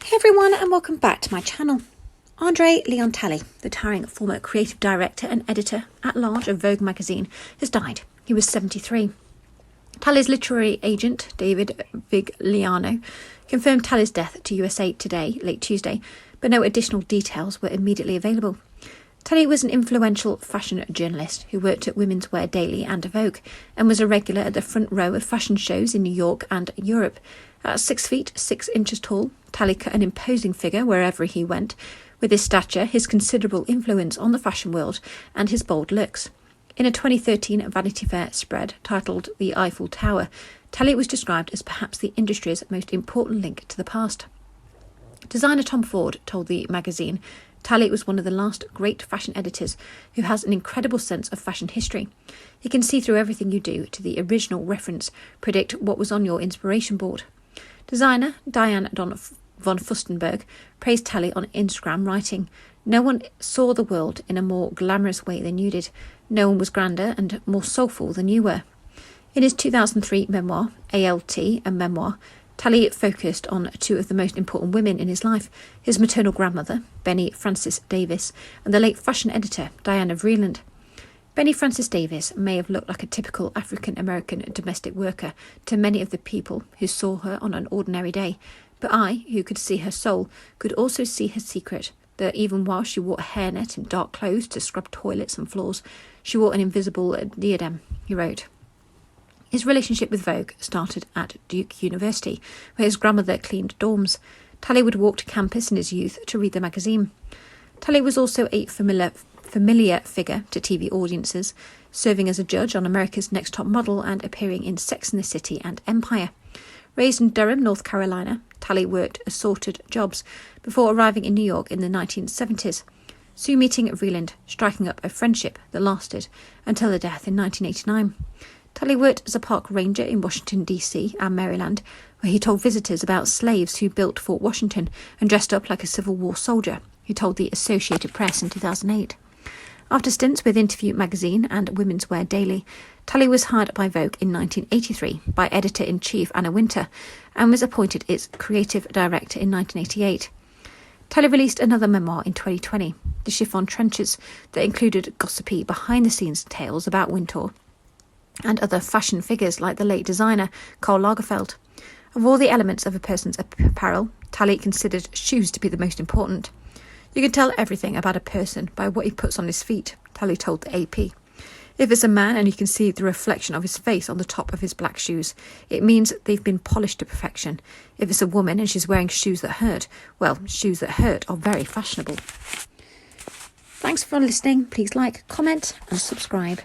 Hey everyone, and welcome back to my channel. André Leon Talley, the towering former creative director and editor at large of Vogue magazine, has died. He was 73. Talley's literary agent, David Vigliano, confirmed Talley's death to USA Today, late Tuesday, but no additional details were immediately available. Talley was an influential fashion journalist who worked at Women's Wear Daily and Vogue, and was a regular at the front row of fashion shows in New York and Europe. At 6 feet 6 inches tall, Talley cut an imposing figure wherever he went, with his stature, his considerable influence on the fashion world, and his bold looks. In a 2013 Vanity Fair spread titled The Eiffel Tower, Talley was described as perhaps the industry's most important link to the past. Designer Tom Ford told the magazine, Talley was one of the last great fashion editors who has an incredible sense of fashion history. He can see through everything you do to the original reference, predict what was on your inspiration board. Designer Diane von Furstenberg praised Talley on Instagram, writing, "No one saw the world in a more glamorous way than you did. No one was grander and more soulful than you were." In his 2003 memoir, ALT, a memoir, Talley focused on two of the most important women in his life, his maternal grandmother, Benny Francis Davis, and the late fashion editor, Diana Vreeland. Benny Francis Davis may have looked like a typical African-American domestic worker to many of the people who saw her on an ordinary day, but I, who could see her soul, could also see her secret, that even while she wore a hairnet and dark clothes to scrub toilets and floors, she wore an invisible diadem, he wrote. His relationship with Vogue started at Duke University, where his grandmother cleaned dorms. Talley would walk to campus in his youth to read the magazine. Talley was also a familiar figure to TV audiences, serving as a judge on America's Next Top Model and appearing in Sex and the City and Empire. Raised in Durham, North Carolina, Talley worked assorted jobs before arriving in New York in the 1970s, soon meeting Vreeland, striking up a friendship that lasted until her death in 1989. Talley worked as a park ranger in Washington, D.C. and Maryland, where he told visitors about slaves who built Fort Washington and dressed up like a Civil War soldier, he told the Associated Press in 2008. After stints with Interview magazine and Women's Wear Daily, Talley was hired by Vogue in 1983 by editor-in-chief Anna Wintour and was appointed its creative director in 1988. Talley released another memoir in 2020, The Chiffon Trenches, that included gossipy behind-the-scenes tales about Wintour and other fashion figures like the late designer Karl Lagerfeld. Of all the elements of a person's apparel, Talley considered shoes to be the most important. You can tell everything about a person by what he puts on his feet, Talley told the AP. If it's a man and you can see the reflection of his face on the top of his black shoes, it means they've been polished to perfection. If it's a woman and she's wearing shoes that hurt, well, shoes that hurt are very fashionable. Thanks for listening. Please like, comment and subscribe.